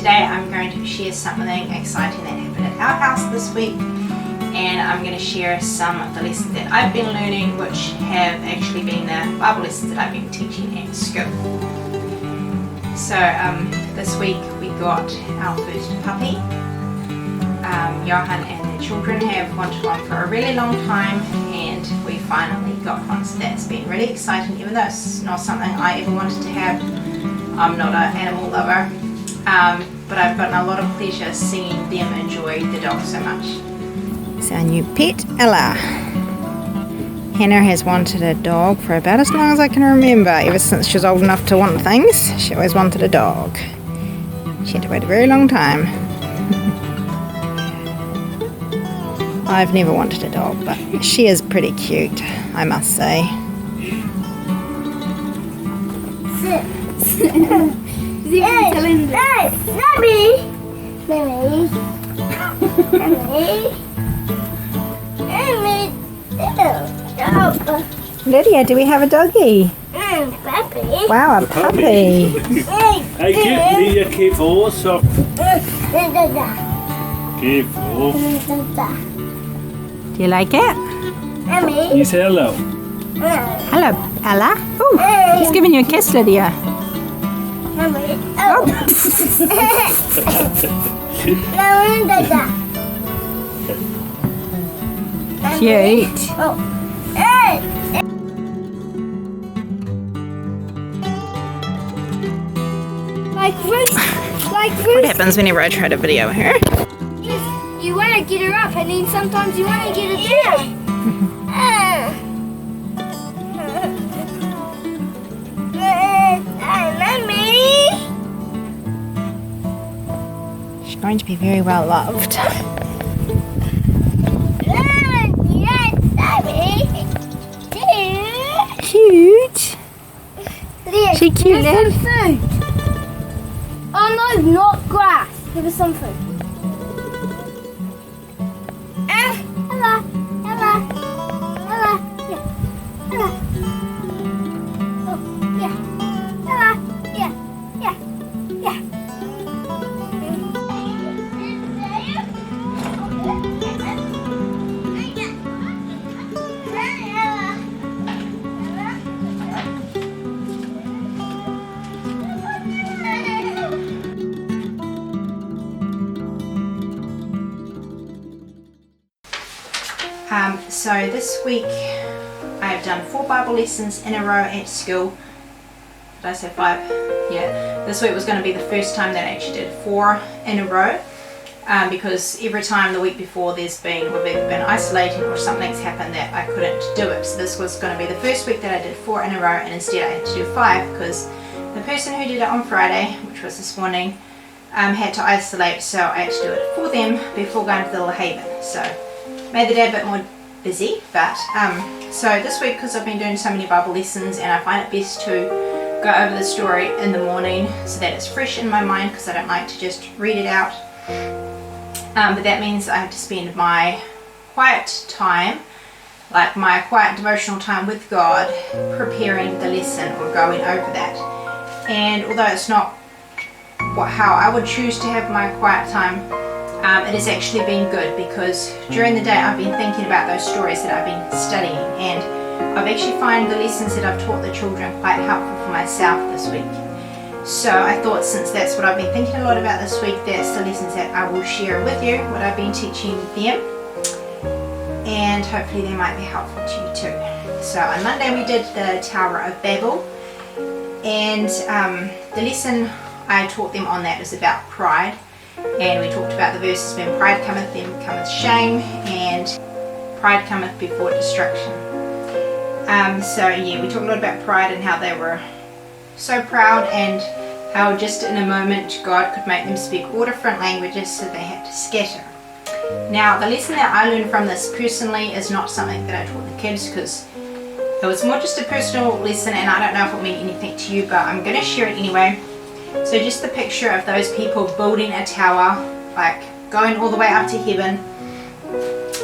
today I'm going to share something exciting that happened at our house this week, and I'm going to share some of the lessons that I've been learning, which have actually been the Bible lessons that I've been teaching at school. So this week we got our first puppy. Johan and the children have wanted one for a really long time, and we finally got one, so that's been really exciting, even though it's not something I ever wanted to have. I'm not an animal lover, but I've gotten a lot of pleasure seeing them enjoy the dog so much. It's our new pet, Ella. Hannah has wanted a dog for about as long as I can remember. Ever since she was old enough to want things, she always wanted a dog. She had to wait a very long time. I've never wanted a dog, but she is pretty cute, I must say. Lydia, do we have a doggy? Puppy. Wow, a puppy. Hey, Lydia, careful. So. Careful. Do you like it? You say hello. Hello, Ella. Oh, he's giving you a kiss, Lydia. Oh. Cute. What happens whenever I try to video her? You want to get her up, and then sometimes you want to get her down. She's going to be very well loved. Cute. She cute, Give us some food. Oh no, not grass. Give us some food. Ella, Ella, Ella, yeah, Ella. Oh, yeah, Ella, yeah, yeah, yeah. So this week I have done 4 Bible lessons in a row at school. Did I say 5? Yeah. This week was going to be the first time that I actually did 4 in a row, because every time the week before we've either been isolating or something's happened that I couldn't do it. So this was going to be the first week that I did 4 in a row, and instead I had to do 5 because the person who did it on Friday, which was this morning, had to isolate, so I had to do it for them before going to the Little Haven. So made the day a bit more busy, but so this week, because I've been doing so many Bible lessons, and I find it best to go over the story in the morning so that it's fresh in my mind, because I don't like to just read it out, but that means I have to spend my quiet time, like my quiet devotional time with God, preparing the lesson or going over that. And although it's not how I would choose to have my quiet time, it has actually been good, because during the day I've been thinking about those stories that I've been studying, and I've actually found the lessons that I've taught the children quite helpful for myself this week. So I thought, since that's what I've been thinking a lot about this week, that's the lessons that I will share with you, what I've been teaching them, and hopefully they might be helpful to you too. So on Monday we did the Tower of Babel, and the lesson I taught them on that was about pride. And we talked about the verses when pride cometh, then cometh shame, and pride cometh before destruction. So yeah, we talked a lot about pride and how they were so proud, and how just in a moment God could make them speak all different languages, so they had to scatter. Now the lesson that I learned from this personally is not something that I taught the kids, because it was more just a personal lesson, and I don't know if it meant anything to you, but I'm going to share it anyway. So just the picture of those people building a tower, like going all the way up to heaven.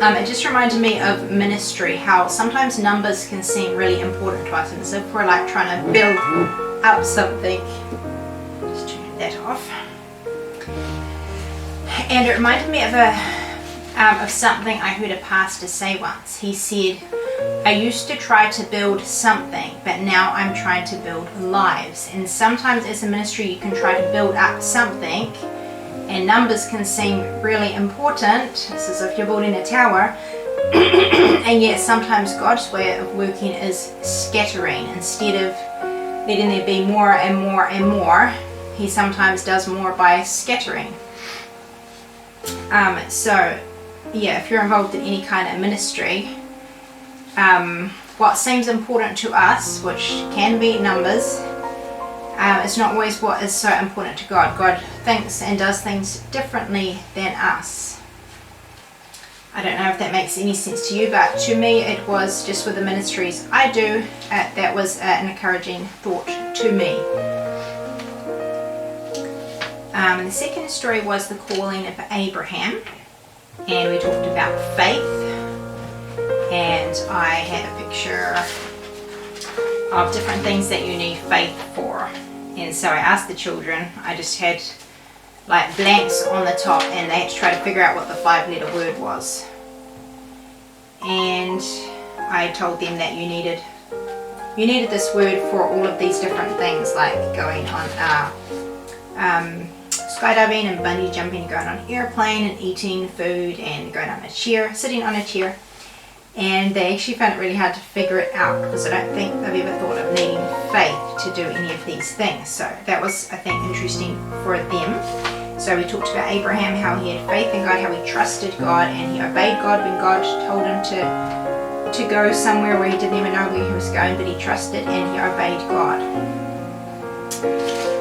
It just reminded me of ministry, how sometimes numbers can seem really important to us, and as if we're like trying to build up something. Just turn that off. And it reminded me of something I heard a pastor say once. He said, I used to try to build something, but now I'm trying to build lives. And sometimes as a ministry you can try to build up something and numbers can seem really important. It's as if you're building a tower. And yet sometimes God's way of working is scattering. Instead of letting there be more and more and more, he sometimes does more by scattering. So yeah, if you're involved in any kind of ministry, what seems important to us, which can be numbers, is not always what is so important to God. God thinks and does things differently than us. I don't know if that makes any sense to you, but to me it was just with the ministries I do, that was an encouraging thought to me. The second story was the calling of Abraham, and we talked about faith, and I had a picture of different things that you need faith for. And so I asked the children, I just had like blanks on the top, and they had to try to figure out what the 5-letter word was. And I told them that you needed this word for all of these different things, like going on skydiving and bungee jumping, going on an airplane and eating food and going on a chair, sitting on a chair. And they actually found it really hard to figure it out, because I don't think they've ever thought of needing faith to do any of these things. So that was, I think, interesting for them. So we talked about Abraham, how he had faith in God, how he trusted God, and he obeyed God when God told him to go somewhere where he didn't even know where he was going, but he trusted and he obeyed God.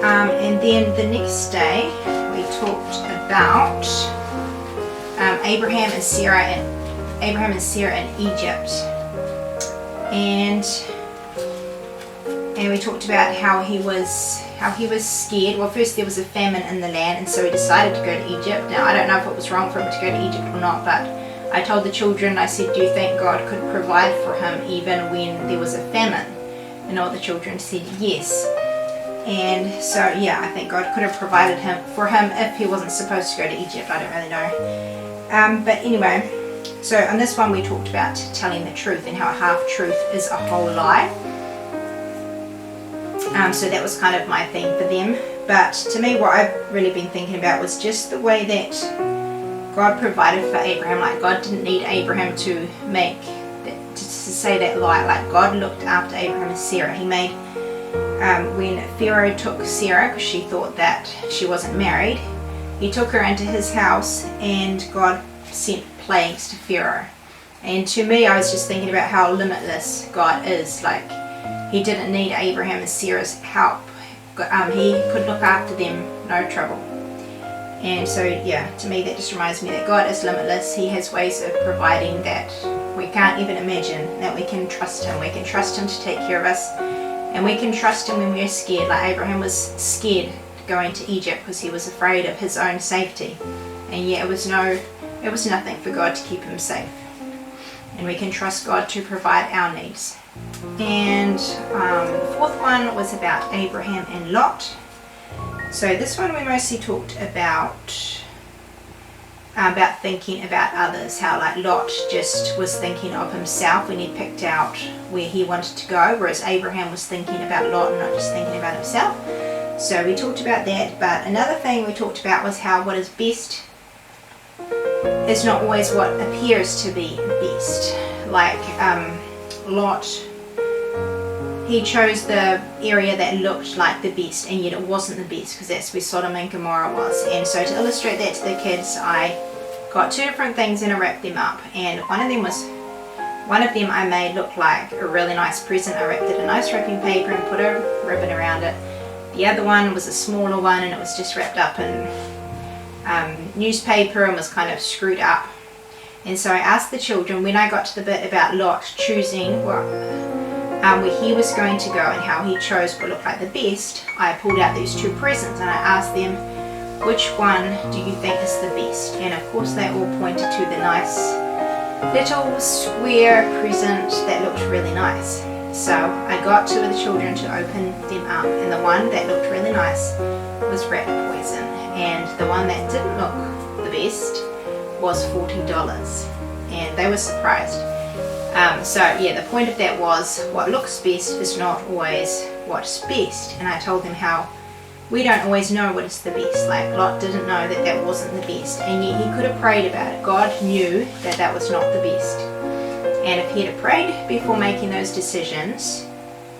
And then the next day we talked about Abraham and Sarah in Egypt, and we talked about how he was scared. Well, first there was a famine in the land, and so he decided to go to Egypt. Now I don't know if it was wrong for him to go to Egypt or not, but I told the children, I said, do you think God could provide for him even when there was a famine? And all the children said yes. And so yeah, I think God could have provided for him if he wasn't supposed to go to Egypt. I don't really know. But anyway, so on this one we talked about telling the truth and how a half-truth is a whole lie. So that was kind of my theme for them. But to me, what I've really been thinking about was just the way that God provided for Abraham. Like, God didn't need Abraham to say that lie. Like, God looked after Abraham and Sarah. He made, when Pharaoh took Sarah, because she thought that she wasn't married, he took her into his house, and God sent plagues to Pharaoh. And to me, I was just thinking about how limitless God is. Like, he didn't need Abraham and Sarah's help. He could look after them, no trouble. And so yeah, to me that just reminds me that God is limitless. He has ways of providing that we can't even imagine, that we can trust him. We can trust him to take care of us, and we can trust him when we're scared. Like Abraham was scared going to Egypt because he was afraid of his own safety, and yet it was nothing for God to keep him safe. And we can trust God to provide our needs. And the fourth one was about Abraham and Lot. So this one we mostly talked about thinking about others, how like Lot just was thinking of himself when he picked out where he wanted to go, whereas Abraham was thinking about Lot and not just thinking about himself. So we talked about that. But another thing we talked about was how what is best is not always what appears to be best. Like Lot, he chose the area that looked like the best, and yet it wasn't the best, because that's where Sodom and Gomorrah was. And so to illustrate that to the kids, I got two different things and I wrapped them up. And one of them I made look like a really nice present. I wrapped it in nice wrapping paper and put a ribbon around it. The other one was a smaller one, and it was just wrapped up in newspaper and was kind of screwed up. And so I asked the children, when I got to the bit about Lot choosing where he was going to go and how he chose what looked like the best, I pulled out these two presents and I asked them, which one do you think is the best? And of course they all pointed to the nice little square present that looked really nice. So I got two of the children to open them up, and the one that looked really nice was rat poison, and the one that didn't look the best was $40, and they were surprised. So yeah, the point of that was what looks best is not always what's best, and I told them how we don't always know what is the best. Like Lot didn't know that that wasn't the best, and yet he could have prayed about it. God knew that that was not the best, and if he had prayed before making those decisions,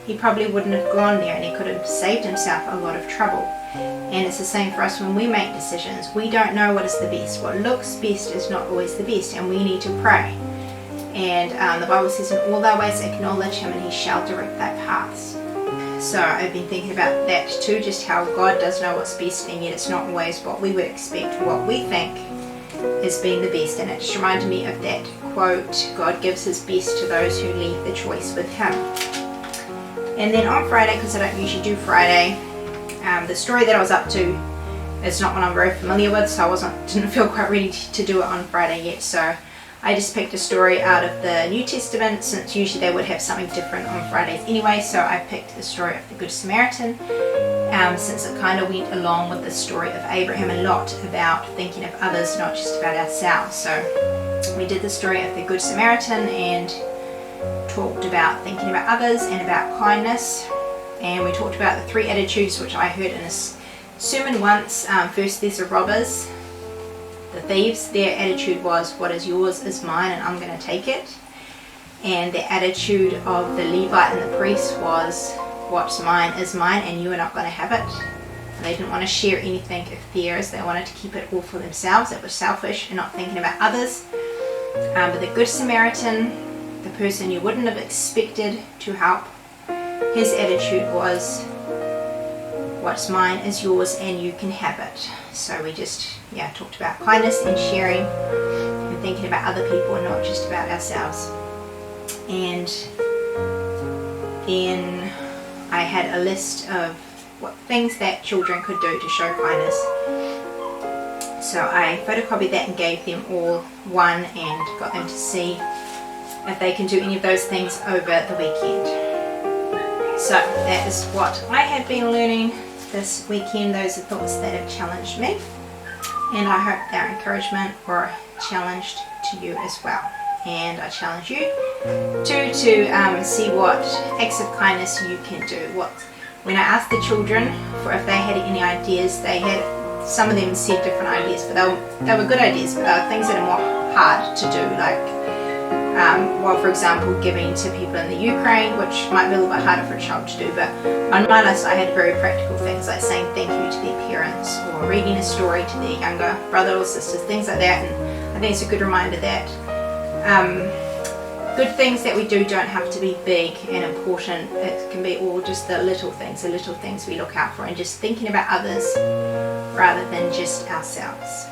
he probably wouldn't have gone there, and he could have saved himself a lot of trouble. And it's the same for us when we make decisions. We don't know what is the best. What looks best is not always the best, and we need to pray. And the Bible says, in all thy ways acknowledge him, and he shall direct thy paths. So I've been thinking about that too, just how God does know what's best, and yet it's not always what we would expect, what we think is being the best. And it just reminded me of that quote, God gives his best to those who leave the choice with him. And then on Friday, because I don't usually do Friday, the story that I was up to is not one I'm very familiar with, so I didn't feel quite ready to do it on Friday yet. So I just picked a story out of the New Testament, since usually they would have something different on Fridays anyway. So I picked the story of the Good Samaritan, since it kind of went along with the story of Abraham and Lot, about thinking of others, not just about ourselves. So we did the story of the Good Samaritan and talked about thinking about others and about kindness. And we talked about the 3 attitudes which I heard in a sermon once. First, there's the robbers, the thieves. Their attitude was, what is yours is mine, and I'm going to take it. And the attitude of the Levite and the priest was, what's mine is mine, and you are not going to have it. And they didn't want to share anything of theirs. They wanted to keep it all for themselves. It was selfish and not thinking about others. But the Good Samaritan, the person you wouldn't have expected to help, his attitude was, what's mine is yours, and you can have it. So we just talked about kindness and sharing and thinking about other people and not just about ourselves. And then I had a list of what things that children could do to show kindness. So I photocopied that and gave them all one, and got them to see if they can do any of those things over the weekend. So that is what I have been learning this weekend. Those are thoughts that have challenged me, and I hope they're encouragement or challenged to you as well. And I challenge you to see what acts of kindness you can do. When I asked the children for if they had any ideas, some of them said different ideas, but they were good ideas, but they were things that are more hard to do, like for example, giving to people in the Ukraine, which might be a little bit harder for a child to do. But on my list I had very practical things, like saying thank you to their parents, or reading a story to their younger brother or sisters, things like that. And I think it's a good reminder that good things that we do don't have to be big and important. It can be all just the little things we look out for, and just thinking about others rather than just ourselves.